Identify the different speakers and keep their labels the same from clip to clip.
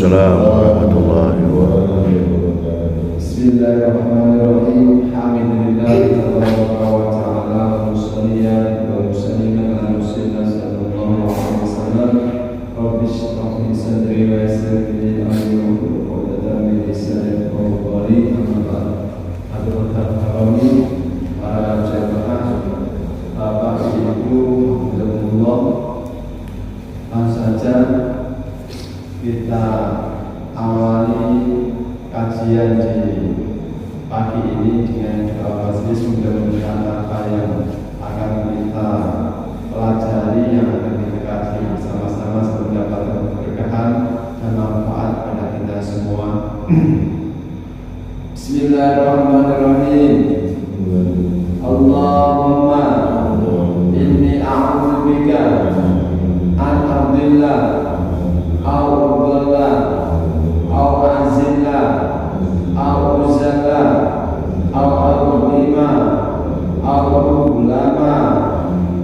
Speaker 1: Waalaikumsalam warahmatullahi wabarakatuh.
Speaker 2: Bismillahirrahmanirrahim. Alhamdulillah wa ta'ala wa musalliyan wa musalliman ala rasulillah sallallahu alaihi wasallam. Rabbi shrah li sadri wa yassir li amri wahlul 'uqdatam min lisani yafqahu qawli. Amma ba'd. Hadirin hadirin para jamaah, Bapak Ibu, alhamdulillah, langsung saja kita awali kajian di pagi ini dengan doa majelis. Mudah-mudahan apa yang akan kita pelajari, yang akan kita kaji bersama-sama mendapatkan keberkahan dan manfaat pada kita semua. Bismillahirrahmanirrahim. Allahumma inni a'udzubika an abdillah au udalla au azilla au uzalla au adlima au ulama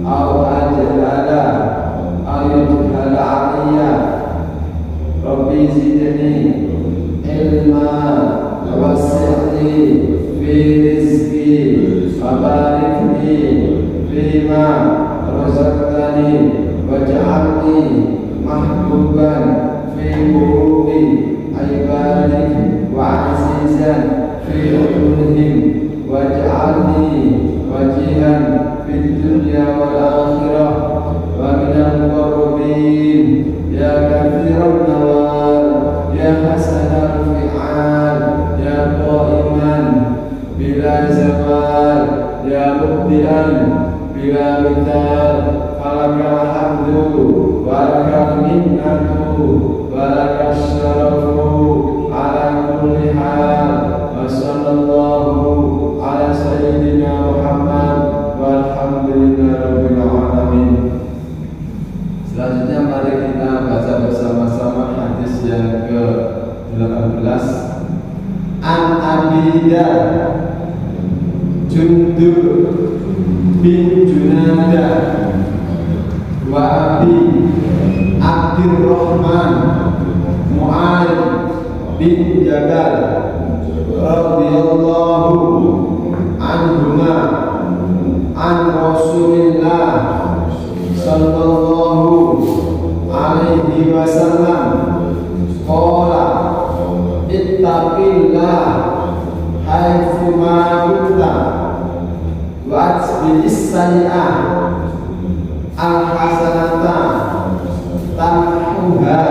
Speaker 2: au ajhala au yudhala aliyya. Rabbi zidni ilma wasi'ni fi rizqi wabarik li fima razaqtani waj'alni mahbuban fi qulubi ibadik wa azizan fi uyunihim waj'alni wajihan fid dunya wal akhirah wa minal muqarrabin ya katsiran nawal ya hasanal fi'al ya qaiman bila zawal ya mubdian bila mital falakal hamdu walakal minnatu walakal syarafu ala kulli hal. Wa sallallahu ala sayyidina Muhammad walhamdulillahi rabbil alamin. Selanjutnya mari kita baca bersama-sama hadis yang ke-18. An Abidah Jundub bin Junadah wa Abi Abdurrahman Mu'ad bin Jabal radhiyallahu anhuma an Rasulillah sallallahu alaihi wasallam qala ittaqillah haitsu ma kunta wa'atbi'is sayyi'ah al-hasanata tamhuha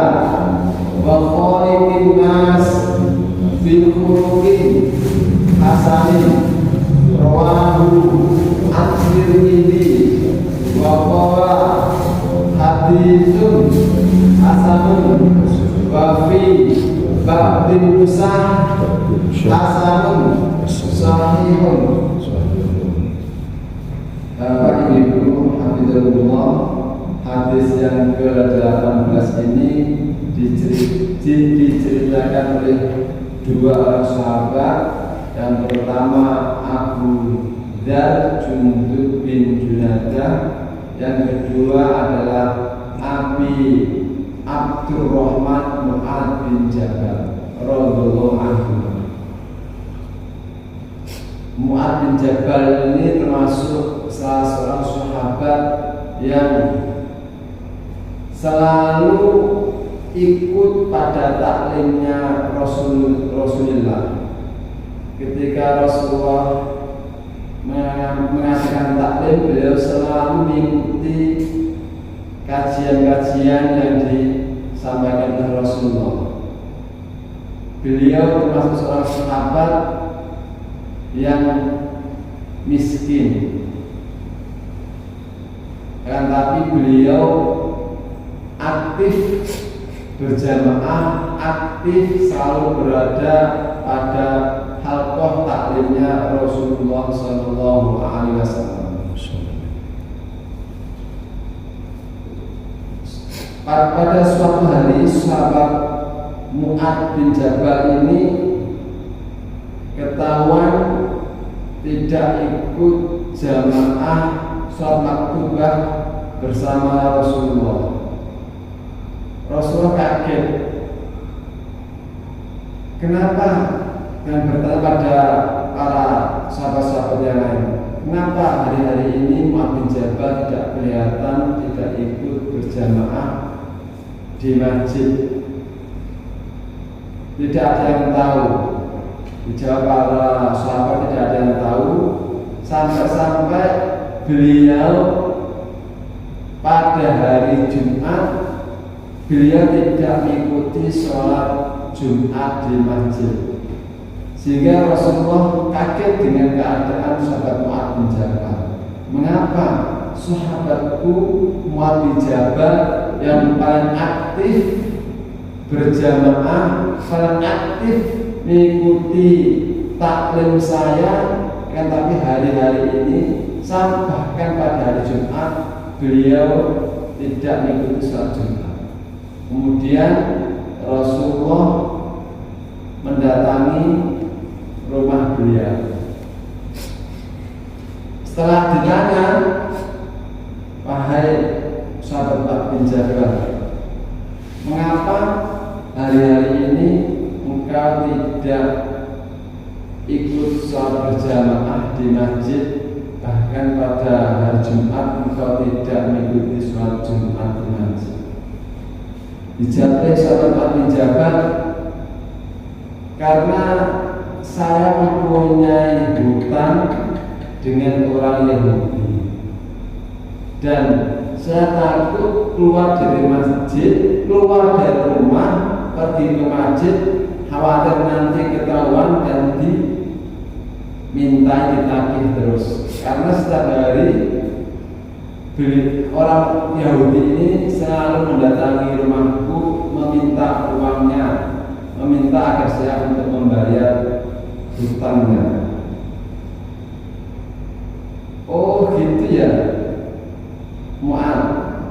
Speaker 2: wa khaliqin nas bil khuluqin hasanin. Rawahu at-Tirmidzi wa qala haditsun hasanun wa fi ba'dil musah hasanun sahihun. Bapak Ibu hafizahullah, hadis yang ke-18 ini diceritakan oleh dua orang sahabat. Yang pertama Abu Dzar Jundub bin Junadah, yang kedua adalah Abi Abdurrahman Mu'ad bin Jabal radhiyallahu anhu. Mu'ad bin Jabal ini termasuk salah seorang sahabat yang selalu ikut pada taklimnya Rasulullah. Ketika Rasulullah mengadakan taklim, beliau selalu mengikuti kajian-kajian yang disampaikan oleh Rasulullah. Beliau termasuk seorang sahabat yang miskin, tapi beliau aktif berjamaah, aktif selalu berada pada halqah taklimnya Rasulullah sallallahu alaihi wasallam. Pada suatu hari sahabat Mu'ad bin Jabal ini ketahuan tidak ikut jamaah sholat maktubah bersama Rasulullah. Rasulullah kaget Kenapa? Dan bertanya pada para sahabat-sahabat yang lain, kenapa hari-hari ini Mu'adz bin Jabal tidak kelihatan, tidak ikut berjamaah di masjid? Tidak ada yang tahu. Dijawab para sahabat tidak ada yang tahu, sampai-sampai beliau pada hari Jumat beliau tidak mengikuti sholat Jumat di masjid, sehingga Rasulullah kaget dengan keadaan sahabat Mu'adz bin Jabal. Mengapa sahabatku Mu'adz bin Jabal yang paling aktif berjamaah, paling aktif mengikuti taklim saya, kan, tapi hari-hari ini bahkan pada hari Jumat beliau tidak mengikuti sholat Jumat. Kemudian Rasulullah mendatangi rumah beliau. Setelah ditanya, wahai sahabat Mu'adz bin Jabal, mengapa hari-hari ini engkau tidak ikut sholat berjamaah di masjid, bahkan pada hari Jumat engkau tidak mengikuti sholat Jumat di masjid? Dijawab sahabat Mu'adz bin Jabal, karena saya mempunyai hutang dengan orang Yahudi dan saya takut keluar dari masjid, keluar dari rumah, pergi ke masjid, khawatir nanti ketahuan dan diminta ditagih terus. Karena setiap hari orang Yahudi ini selalu mendatangi rumahku, meminta uangnya, meminta agar saya untuk membayar hutangnya. Oh gitu ya Mu'adz,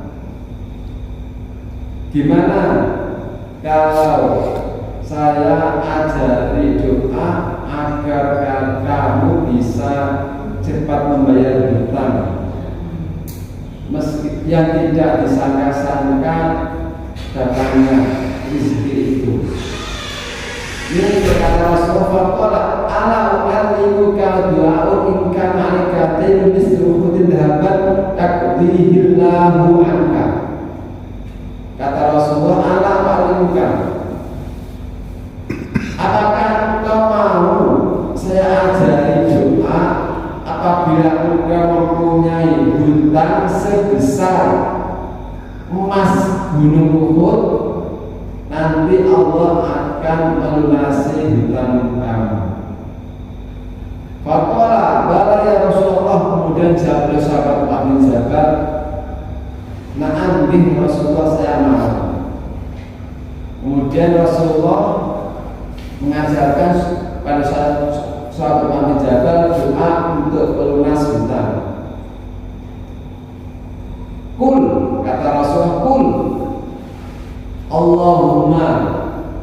Speaker 2: gimana kalau saya ajari doa agar kamu bisa cepat membayar hutang, meski yang tidak disangka-sangka datangnya rezeki itu. Ini berkata Rasulullah, qala ala u'allimuka du'a'un in kana 'alaikatin mislu khudin dhahaban taqdihillahu anka. Kata Rasulullah, ala u'allimuka, apakah kau mau saya ajari doa apabila engkau mempunyai hutang sebesar emas gunung Uhud, nanti Allah akan melunasi hutang kamu. Faqala bala ya Rasulullah, kemudian jawab sahabat Mu'adz bin Jabal, na'am bin Rasulullah, saya mau. Kemudian Rasulullah mengajarkan pada sahabat Mu'adz bin Jabal doa untuk pelunas hutang. Kul, kata Rasulullah, kul Allahumma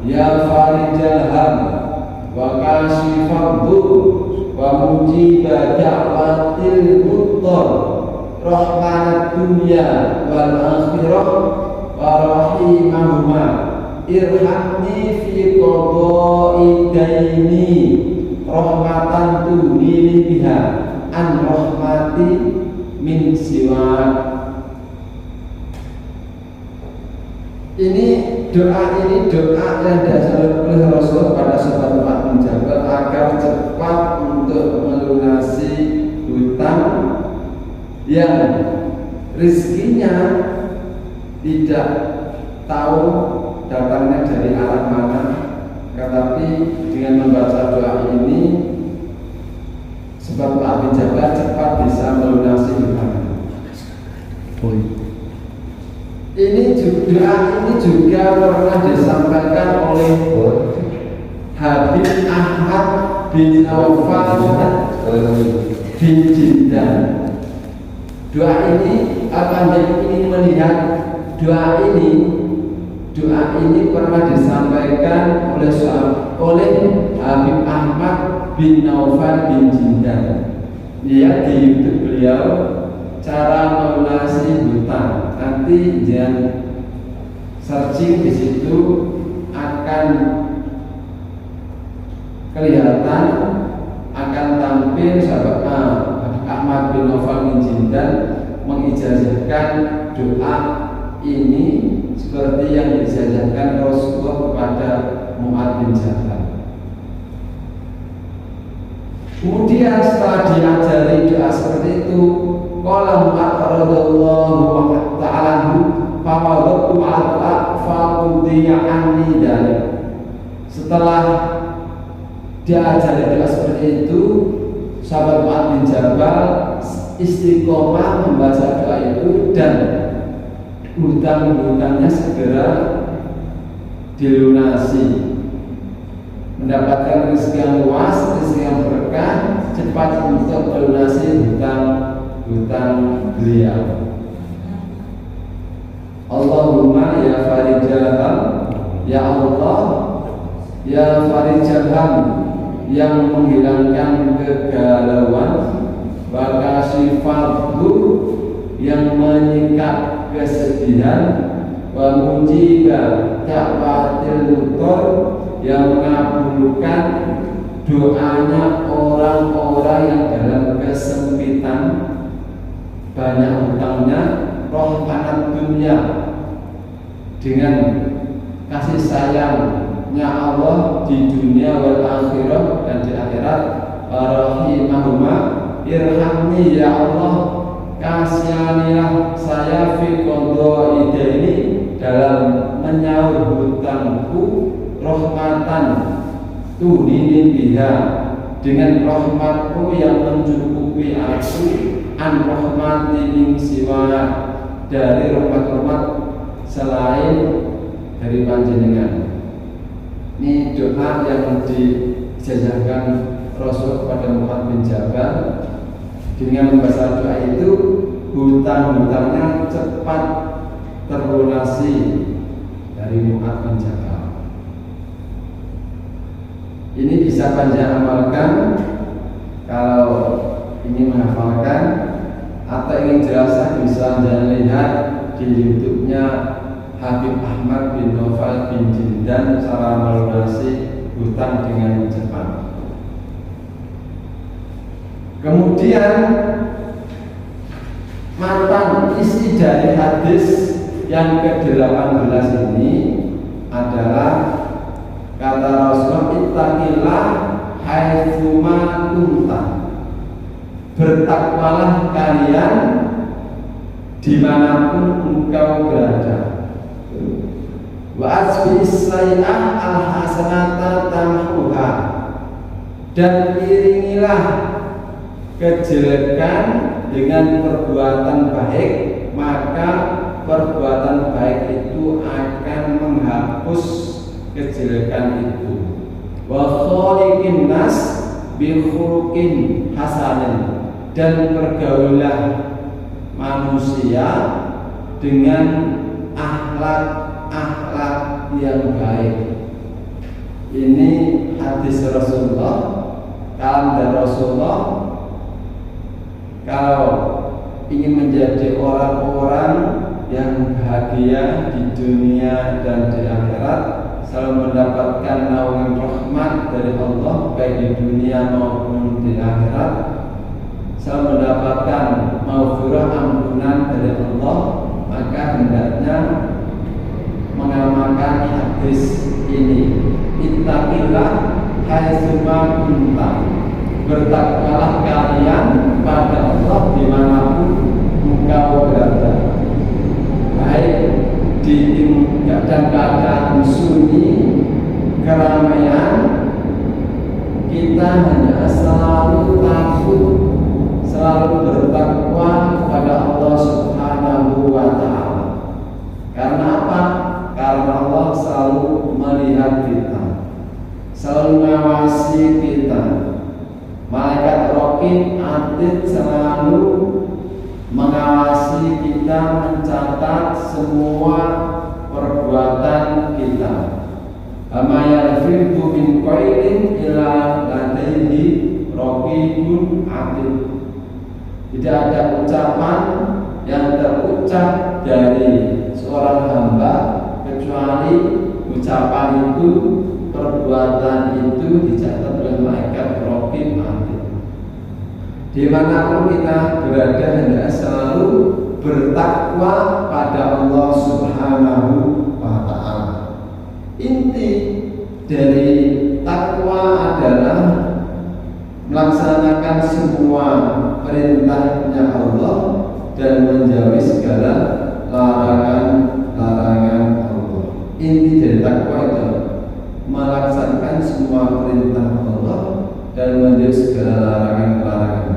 Speaker 2: ya farijal ham wa kashifad dur wa mujiba da'watil muttar rahmanad dunya wal akhirah wa rahimahuma irhamni fi qada'i daini rahmatan tunili biha an rahmati min siwa. Ini doa yang diajarkan oleh Rasul pada sahabat Mu'adz bin Jabal agar cepat untuk melunasi hutang yang rizkinya tidak tahu datangnya dari arah mana, tetapi dengan membaca doa ini sebab Mu'adz bin Jabal cepat bisa melunasi hutang. Ini doa ini juga pernah disampaikan oleh Habib Ahmad bin Naufal bin Jindan. Doa ini ingin melihat doa ini pernah disampaikan oleh Habib Ahmad bin Naufal bin Jindan. Lihat di YouTube beliau cara melunasi hutang. Nanti jangan searching di situ akan kelihatan akan tampil sahabat Ahmad bin Naufal bin Jindan mengijazahkan doa ini seperti yang diijazahkan Rasulullah kepada Mu'adz bin Jabal. Kemudian setelah diajari doa seperti itu, qala Mu'adz radhiyallahu ta'ala fawadatu ala faqudiya anni dzalik. Setelah diajari doa seperti itu, sahabat Mu'adz bin Jabal istiqomah membaca doa itu dan hutang-hutangnya segera dilunasi, mendapatkan rezeki yang luas, rezeki yang berkah, cepat untuk melunasi hutang beliau. Allahumma ya farijal, ya Allah, ya farijal yang menghilangkan kegalauan, wa kasifadhu yang menyikat kesedihan, wa mujiba da'watil mutor yang mengabulkan doanya orang-orang yang dalam kesempitan banyak hutangnya, rohmanat dunia dengan kasih sayangnya Allah di dunia wal akhirah dan di akhirat. Rahimahumma irhamni ya Allah, kasihanilah saya fi qadha ini dalam menyaur hutangku, rahmatan tudinin biha dengan rahmatku yang mencukupi aku, an rahmati min siwa dari rahmat-rahmat selain dari panjenengan. Ini doa yang dijajahkan Rasul kepada Mu'adz bin Jabal. Dengan membaca doa itu, hutang-hutangnya cepat terlunasi dari Mu'adz bin Jabal. Ini bisa panjang amalkan kalau ingin menghafalkan, atau ingin jelaskan bisa jangan lihat di YouTube-nya Habib Ahmad bin Naufal bin Jindan cara melunasi hutang dengan cepat. Kemudian mantan isi dari hadis yang ke-18 ini adalah kata Rasulullah, ittaqillah haitsuma kunta, bertakwalah kalian dimanapun engkau berada. Wa asbis sayyi'ah al-hasanata tamhuha, dan iringilah kejelekan dengan perbuatan baik, maka perbuatan baik itu akan menghapus kejelekan itu. Wa khaliqin nas bi khuluqin hasanin, dan pergaulah manusia dengan akhlak yang baik. Ini hadis Rasulullah, kalam dari Rasulullah. Kalau ingin menjadi orang-orang yang bahagia di dunia dan di akhirat, selalu mendapatkan naungan rahmat dari Allah baik di dunia maupun di akhirat, selalu mendapatkan maghfirah ampunan dari Allah, maka hendaknya mengamalkan hadis ini. Ittaqillah haitsuma kunta, bertakwalah kalian pada Allah dimanapun engkau berada, baik di keadaan sunyi keramaian, kita hanya selalu takut, selalu bertakwa kepada Allah Subhanahu wa ta'ala. Karena apa? Karena Allah selalu melihat kita, selalu mengawasi kita. Malaikat Raqib Atid selalu mengawasi kita, mencatat semua perbuatan kita. Ama yalfidu min qaulin illa ladaihi raqibun atid. Tidak ada ucapan yang terucap dari seorang hamba kecuali ucapan itu, perbuatan itu dicatat Dimanapun kita berada hendaknya selalu bertakwa pada Allah Subhanahu wa Ta'ala. Inti dari takwa adalah melaksanakan semua perintahnya Allah dan menjauhi segala larangan-larangan Allah. Inti dari takwa itu melaksanakan semua perintah Allah dan menjauhi segala larangan-larangan.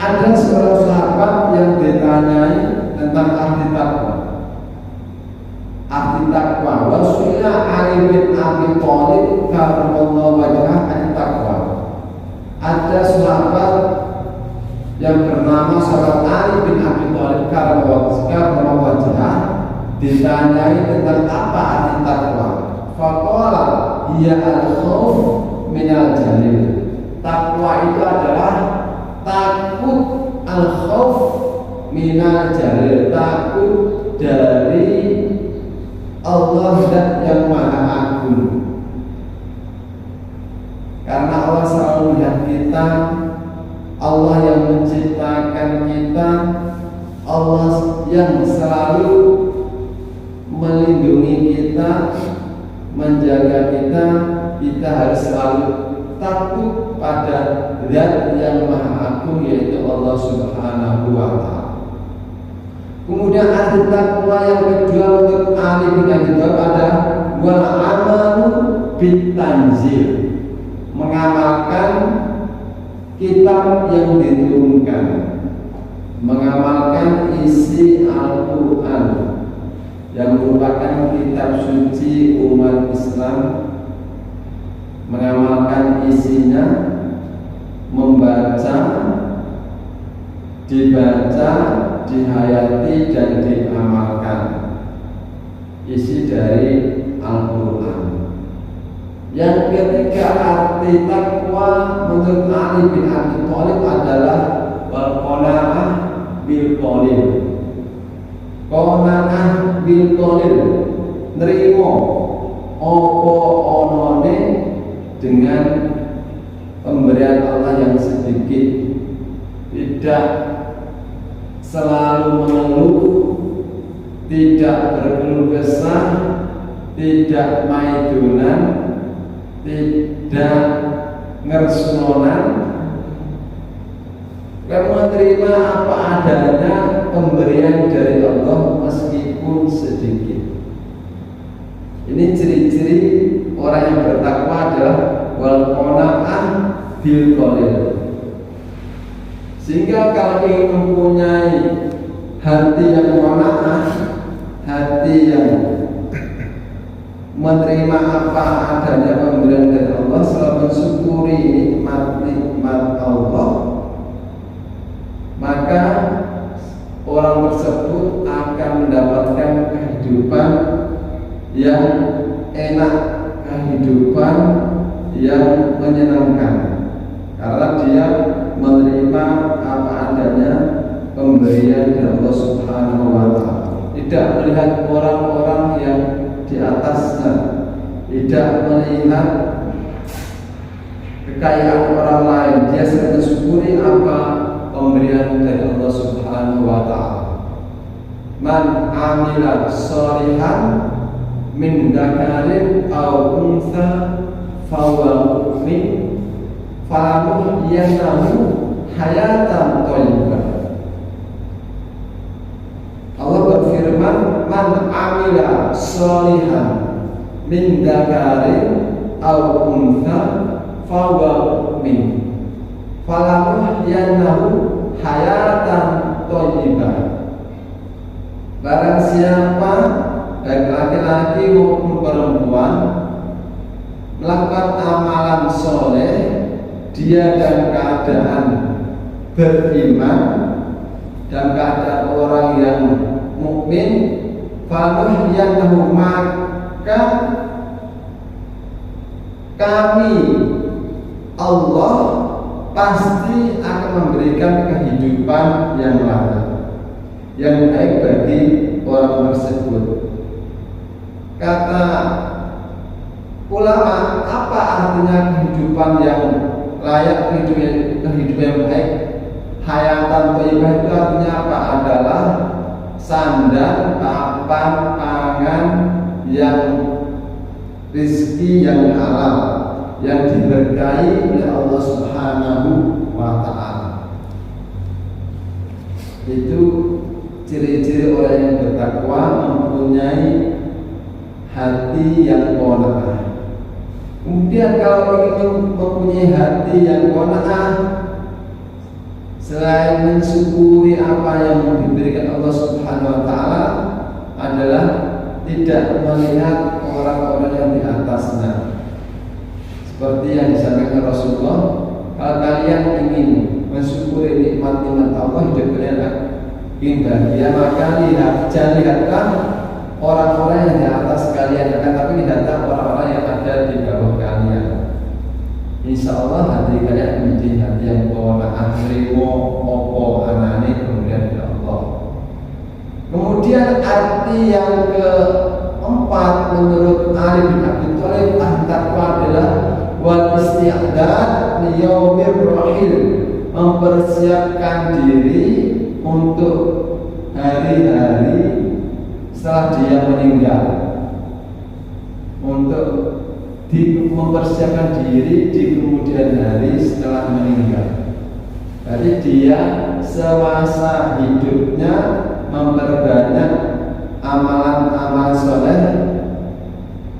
Speaker 2: Ada seorang sahabat yang ditanyai tentang arti takwa. Arti takwa. Wasuila Ali bin Abi Thalib karramallahu wajhah arti takwa. Ada sahabat yang bernama sahabat Ali bin Abi Thalib karramallahu wajhah ditanyai tentang apa arti takwa. Faqala hiya al-khauf minal jalil. Takwa itu adalah takut, al-khauf minal jalil, takut dari Allah dan yang maha agung. Karena Allah selalu melihat kita, Allah yang menciptakan kita, Allah yang selalu melindungi kita, menjaga kita, kita harus selalu takut pada Zat yang maha agung, yaitu Allah Subhanahu wa Ta'ala. Kemudian arti takwa yang kedua untuk Ali bin Abi Thalib adalah wal amalu bitanzil, mengamalkan kitab yang diturunkan, mengamalkan isi Al-Quran yang merupakan kitab suci umat Islam, mengamalkan isinya, membaca, dibaca, dihayati dan diamalkan isi dari Al-Quran. Yang ketiga arti takwa menurut Ali bin Abi Thalib adalah wal qanaah bil qalil. Qanaah bil qalil, nrimo apa onone dengan pemberian Allah yang sedikit, tidak selalu mengeluh, tidak berkeluh kesah, tidak maidunan, tidak ngersnonan, menerima apa adanya pemberian dari Allah meskipun sedikit. Ini ciri-ciri orang yang bertakwa adalah wal qanaah bil qalil. Sehingga kalau ingin mempunyai hati yang qanaah, hati yang menerima apa adanya pemberian dari Allah, selalu mensyukuri nikmat Allah, maka orang tersebut akan mendapatkan kehidupan yang enak, kehidupan yang menyenangkan, karena dia menerima apa adanya pemberian dari Allah Subhanahu wa Ta'ala. Tidak melihat orang-orang yang di atasnya, tidak melihat kekayaan orang lain, dia sedang mensyukuri apa pemberian dari Allah Subhanahu wa Ta'ala. Man amila sholihan min dzakarin aw untha fahuwa mu'min falanuhyiyanahu hayatan thayyibah. Allah berfirman, man amila sholihan min dzakarin aw untha fahuwa mu'min falanuhyiyanahu hayatan thayyibah. Barang siapa baik laki-laki maupun perempuan melakukan amalan soleh, dia dalam keadaan beriman, dalam keadaan orang yang mukmin, fanuhyiyanahu, maka kami Allah pasti akan memberikan kehidupan yang layak, yang baik bagi orang tersebut. Kata ulama, apa artinya kehidupan yang layak kehidupan yang baik. Hayatan thayyibah itu artinya apa? Adalah sandang, papan, pangan yang rizki yang halal, yang diberkahi oleh Allah Subhanahu wa Ta'ala. Itu ciri-ciri orang yang bertakwa, mempunyai hati yang qanaah. Kemudian kalau ingin mempunyai hati yang qanaah, selain mensyukuri apa yang diberikan Allah Subhanahu wa Ta'ala, adalah tidak melihat orang-orang yang di atasnya. Seperti yang disampaikan Rasulullah, kalau kalian ingin mensyukuri nikmat-nikmat Allah, hidup kalian ingin bahagia, maka lihatlah orang-orang yang di atas kalian, tapi lihatlah orang-orang yang ada di bawah kalian. Insya Allah hati kalian menjadi hati yang qanaah, rimo opo anane kemudian ya Allah. Kemudian arti yang keempat menurut Ali bin Abi Thalib, takwa adalah wal isti'dad li yaumir rahil, mempersiapkan diri untuk hari-hari setelah dia meninggal, untuk mempersiapkan diri di kemudian hari setelah meninggal. Jadi dia semasa hidupnya memperbanyak amalan-amalan soleh,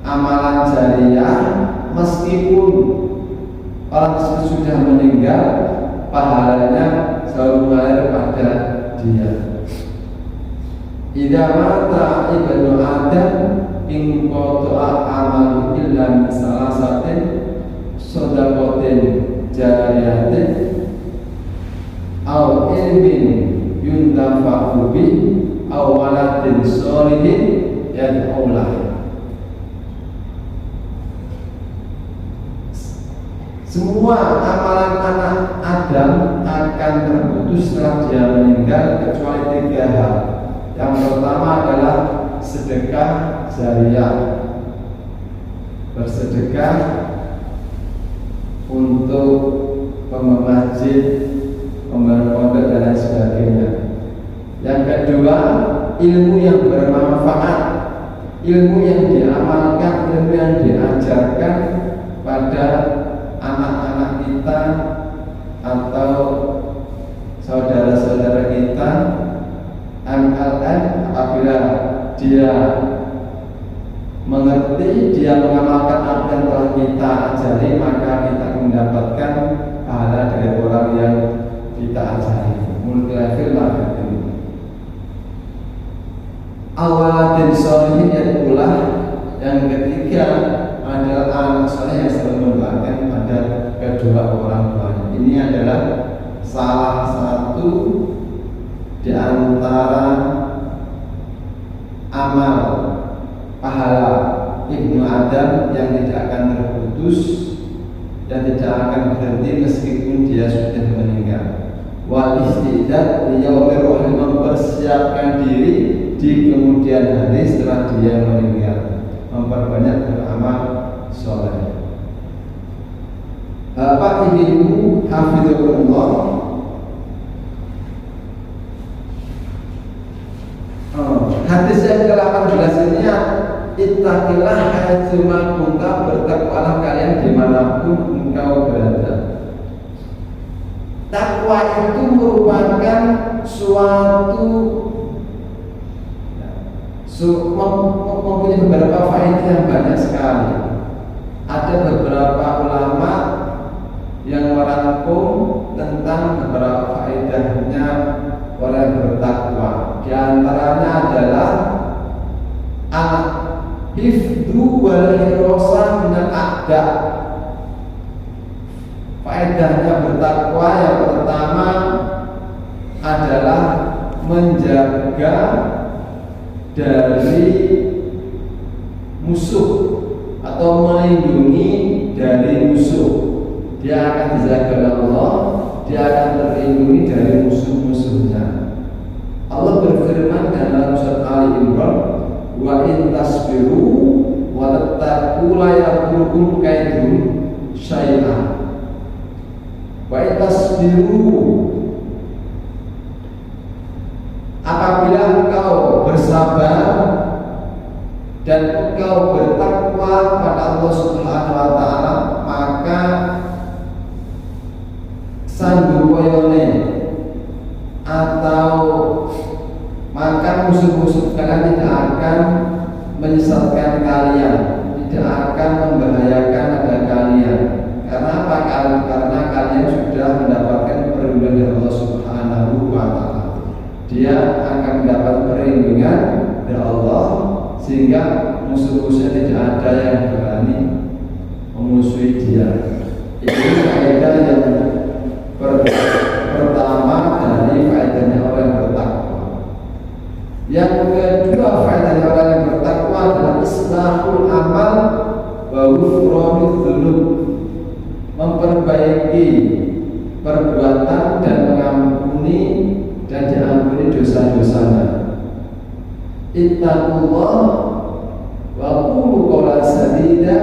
Speaker 2: amalan jariah, meskipun orang tersebut sudah meninggal, pahalanya selalu mengalir pada dia. Idza mata ibnu Adam in qata'a amalu illa min salasatin shadaqatin jariyatin aw ilmin yuntafa'u bi aw waladin sholihin yad'u lahu. Semua amalan anak Adam akan terputus setelah dia meninggal kecuali 3 hal. Yang pertama adalah sedekah jariah, bersedekah untuk pembangunan masjid, pembangunan pondok dan lain sebagainya. Yang kedua, ilmu yang bermanfaat, ilmu yang diamalkan, ilmu yang diajarkan pada anak-anak kita atau saudara-saudara kita. MLM, apabila dia mengerti, dia mengamalkan apa yang telah kita ajari, maka kita mendapatkan pahala dari orang yang kita ajari. Multi-level lah ini. Awal dan sholihin yaitu yang ketiga adalah anak soleh yang selalu membahagiakan pada kedua orang tuanya. Ini adalah salah satu di antara amal pahala Ibnu Adam yang tidak akan terputus dan tidak akan berhenti meskipun dia sudah meninggal. Wa isti'dad li yaumir rahil, mempersiapkan diri di kemudian hari setelah dia meninggal, memperbanyak beramal soleh. Bapak Ibu hafizahullah, hadis yang ke-18 ini, ittaqillah haitsuma kunta, bertakwalah kalian dimanapun engkau berada. Takwa itu merupakan suatu mempunyai beberapa faedah yang banyak sekali. Ada beberapa ulama yang merangkum tentang beberapa faedahnya orang bertakwa. Di antaranya adalah al-hifdzu wal hirasah minal a'da. Faedahnya bertakwa yang pertama adalah menjaga dari musuh atau melindungi dari musuh. Dia akan dijaga oleh Allah, dia akan terlindungi dari musuh-musuhnya. Allah berfirman dalam surat Ali Imran, wa in tasbiru wa tattaqu la yadurukum kaidum syai'an. tasbiru, apabila engkau bersabar dan engkau bertakwa pada Allah Subhanahu wa taala, maka sanggupoyone atau maka musuh-musuh kalian tidak akan menyesatkan kalian, tidak akan membahayakan ada kalian. Karena apa? Karena kalian sudah mendapatkan perlindungan dari Allah Subhanahu wa taala. Dia akan mendapat perlindungan dari Allah sehingga musuh-musuhnya tidak ada yang berani memusuhi dia. Ini kaidah yang pertama dari faedahnya orang yang bertakwa. Yang kedua faedahnya orang yang bertakwa adalah islahul amal wa ghufranul dzunub, memperbaiki perbuatan dan mengampuni dan diampuni dosa-dosanya. Ittaqullah wa qulu qawlan sadida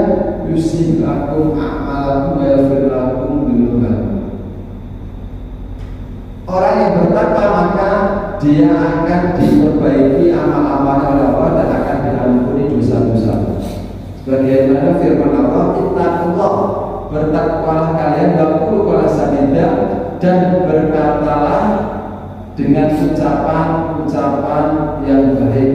Speaker 2: yuslih lakum a'malakum wa yaghfir lakum dzunubakum. Orang yang bertakwa maka dia akan diperbaiki amal-amalnya oleh Allah dan akan diampuni dosa-dosanya. Sebagaimana firman Allah, ittaqullah, bertakwalah kalian, wa qulu qawlan sadida, dan berkatalah dengan ucapan-ucapan yang baik,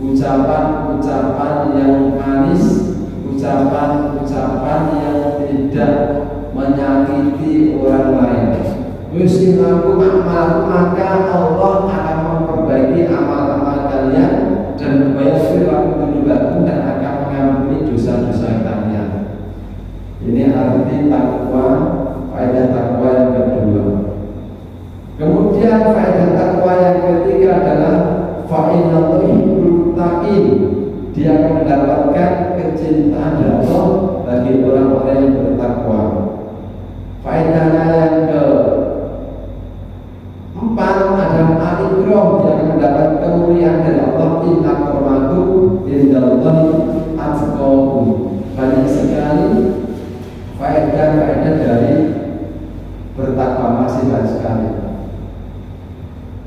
Speaker 2: ucapan-ucapan yang manis, ucapan-ucapan yang tidak menyakiti orang lain. Yusilakum a'malakum, maka Allah akan memperbaiki amal-amal kalian dan membayar lakum dzunubakum dan akan mengampuni dosa-dosa kalian. Ini arti takwa, faedah takwa yang kedua. Kemudian faedah takwa yang ketiga adalah fa'innallaha yuhibbul muttaqin. Dia akan mendapatkan kecintaan dari Allah bagi orang-orang yang bertakwa. Faedahnya yang keempat adalah al-ikram, dia akan mendapat kemuliaan dari Allah. Inna akramakum indallahi atqakum. Banyak sekali faedah-faedah dari bertakwa, masih banyak sekali.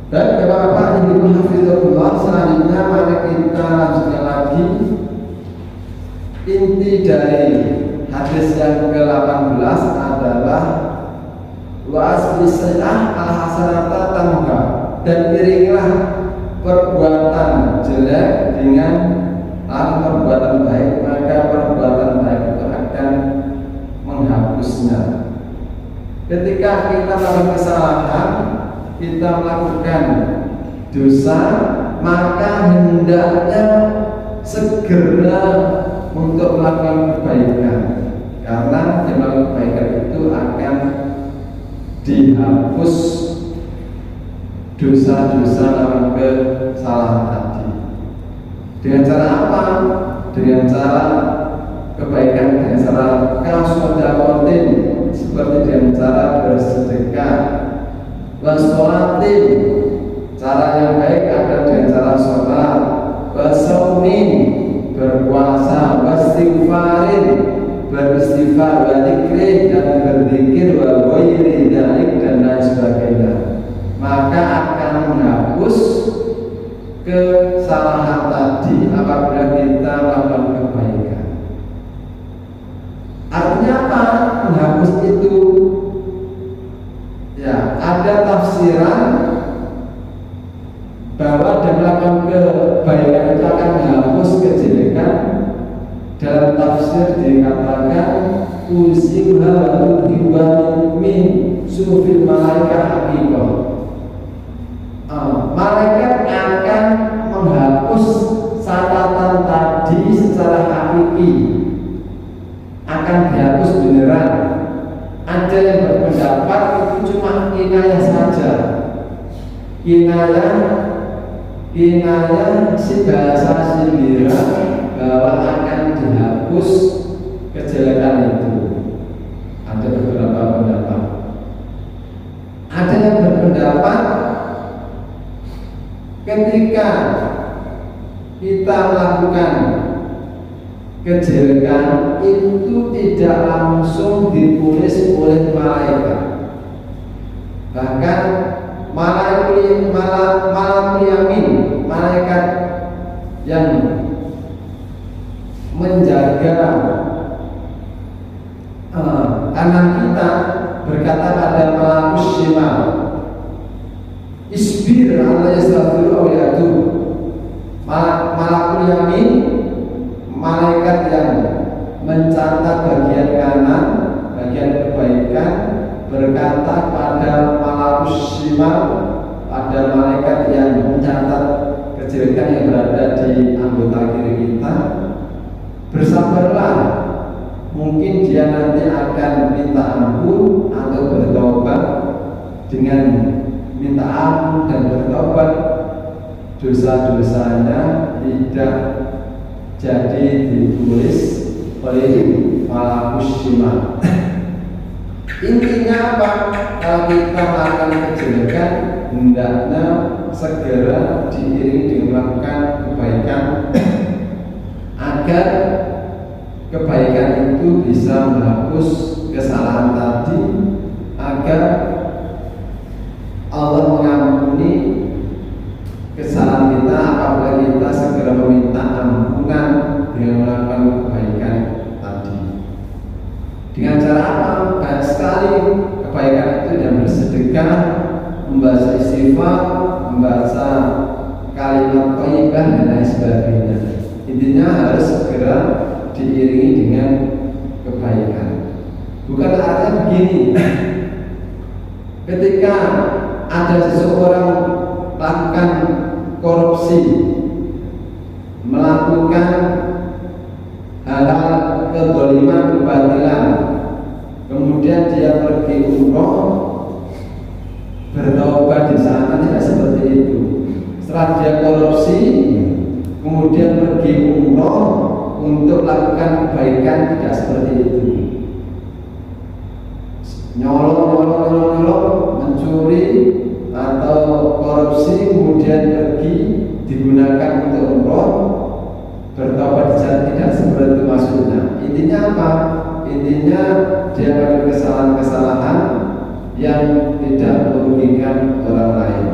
Speaker 2: Dan Bapak Ibu hafizahullah, selanjutnya mari kita lanjutkan lagi inti dari hadis yang ke-18 adalah wa aslisah al-hasanata tamka, dan iringilah perbuatan jelek dengan perbuatan baik, maka perbuatan baik itu akan menghapusnya. Ketika kita melakukan kesalahan, kita melakukan dosa, maka hendaknya segera untuk melakukan kebaikan, karena dengan kebaikan itu akan dihapus dosa-dosa dalam kesalahan tadi. Dengan cara apa? Dengan cara kebaikan, dengan cara kasodaqatin, seperti dengan cara bersedekah, wasolatin, cara yang baik adalah dengan cara sholat, wasaumin, berpuasa, wastighfarin, beristighfar, wadzikrin, dan berzikir, wa ghairi dzalik, dan lain sebagainya. Maka akan menghapus kesalahan tadi apabila kita melakukan kebaikan. Artinya apa? Menghapus itu, ya, ada tafsiran bahwa dengan melakukan kebaikan itu akan menghapus kejelekan. Dalam tafsir dikatakan usimha wa tudhiban min sufil malaikah haqiqah. Malaikat akan menghapus catatan tadi secara hakiki, akan dihapus beneran. Ada yang berpendapat itu cuma kinayah saja, kinayah si bahasa sindiran bahwa akan dihapus kejelekan itu. Ada beberapa pendapat. Ada yang berpendapat ketika kita melakukan kejelekan itu tidak langsung ditulis oleh malaikat, yastaghfiru aw ya'tu. Malakul yamin, malaikat yang mencatat bagian kanan, bagian kebaikan, berkata pada malakus shimal, pada malaikat yang mencatat kejelekan yang berada di anggota kiri kita, bersabarlah, mungkin dia nanti akan minta ampun atau bertobat. Dengan minta ampun dan bertobat, dosa-dosanya tidak jadi ditulis oleh malakus shimal. Intinya apa? Kalau kita melakukan kejelekan, hendaknya segera diiringi dengan melakukan kebaikan agar kebaikan itu bisa menghapus kesalahan tadi, agar Allah mengampuni kesalahan kita apabila kita segera meminta ampunan dengan melakukan kebaikan tadi. Dengan cara apa? Banyak sekali kebaikan itu yang bersedekah, membaca istighfar, membaca kalimat thayyibah dan lain sebagainya. Intinya harus segera diiringi dengan kebaikan. Bukan artinya begini. Ketika ada seseorang melakukan korupsi, melakukan hal-hal kezaliman, kebatilan, kemudian dia pergi umroh, bertobat di sana, tidak seperti itu. Setelah dia korupsi, kemudian pergi umroh untuk melakukan kebaikan, tidak seperti itu. Nyolong, mencuri atau korupsi, kemudian pergi digunakan untuk umroh, bertobat di sana, tidak seperti itu maksudnya. Intinya apa? Intinya dia melakukan kesalahan-kesalahan yang tidak merugikan orang lain,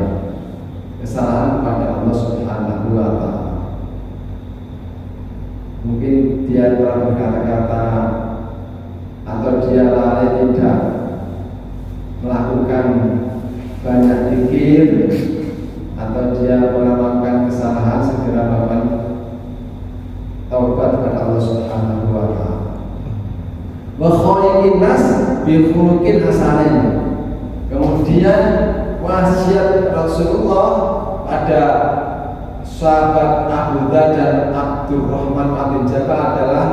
Speaker 2: kesalahan pada Allah Subhanahu wa Ta'ala. Mungkin dia telah berkata-kata atau dia lalai tidak melakukan banyak zikir, atau dia melakukan kesalahan, segera melakukan taubat kepada Allah Subhanahu wa Ta'ala. Wa khaliqin nas bi khuluqin hasanin. Kemudian wasiat Rasulullah pada sahabat Abu Dhar dan Abdurrahman bin Jabal adalah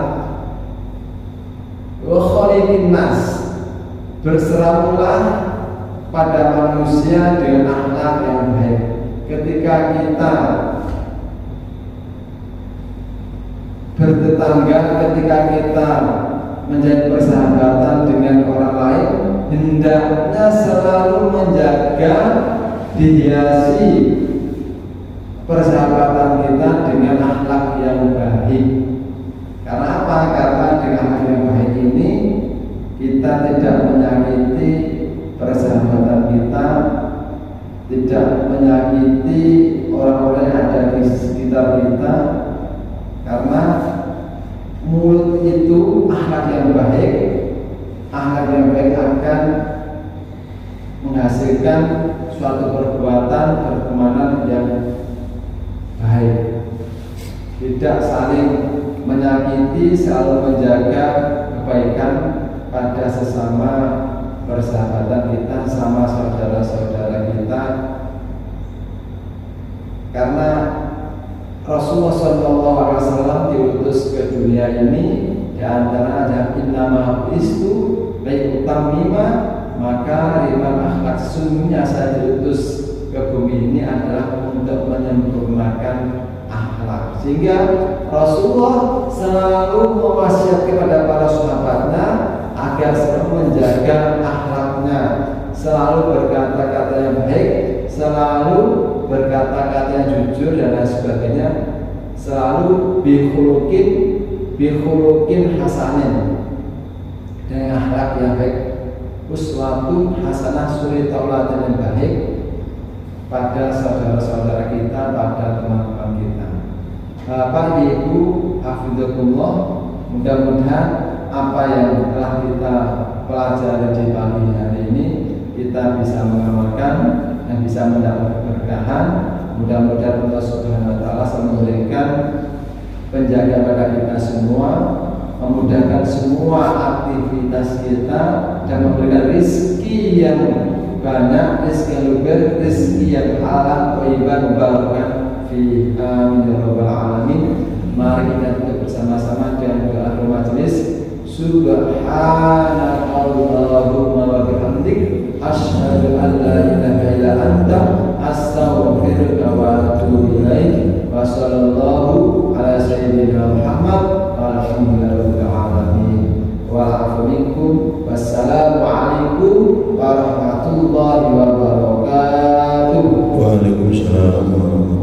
Speaker 2: wa khaliqin nas, berseramulah pada manusia dengan akhlak yang baik. Ketika kita bertetangga, ketika kita menjadi persahabatan dengan orang lain, hendaknya selalu menjaga, dihiasi persahabatan kita dengan akhlak yang baik. Karena apa? Karena dengan akhlak yang baik ini kita tidak menyakiti persahabatan kita, tidak menyakiti orang-orang yang ada di sekitar kita. Karena mulut itu akhlak yang baik, akhlak yang baik akan menghasilkan suatu perbuatan pertemanan yang baik. Tidak saling menyakiti, selalu menjaga kebaikan pada sesama persahabatan kita, sama saudara-saudara kita. Karena Rasulullah SAW diutus ke dunia ini, di antaranya innama istu baik utamima, maka lima akhlak, sesungguhnya saya diutus ke bumi ini adalah untuk menyempurnakan akhlak. Sehingga Rasulullah selalu mewasiatkan kepada para sahabatnya agar selalu menjaga akhlaknya, selalu berkata-kata yang baik, selalu berkata-kata yang jujur dan lain sebagainya, selalu bihulukin hasanin, dengan akhlak yang baik. Uswatun hasanah, suri tauladan yang baik pada saudara-saudara kita, pada teman-teman kita. Bapak Ibu hafizakumullah, mudah-mudahan apa yang telah kita pelajari di pagi hari ini kita bisa mengamalkan dan bisa mendapat keberkahan Mudah-mudahan Allah Subhanahu wa taala memberikan penjaga pada kita semua, memudahkan semua aktivitas kita dan memberikan rezeki yang banyak, rezeki yang luber, rezeki yang halal, thayyiban, barakah fi amin ya rabbal alamin. Mari kita tutup bersama-sama dengan doa akhir majelis. Subhanakallahumma wa bihamdik asyhadu an la ilaha illa anta astaghfiruka wa atubu ilaik. Wa sallallahu ala sayyidina Muhammad walhamdulillahi rabbil alamin. Wa afu minkum. Wassalamu alaikum warahmatullahi wabarakatuh.
Speaker 1: Waalaikumsalam warahmatullahi wabarakatuh.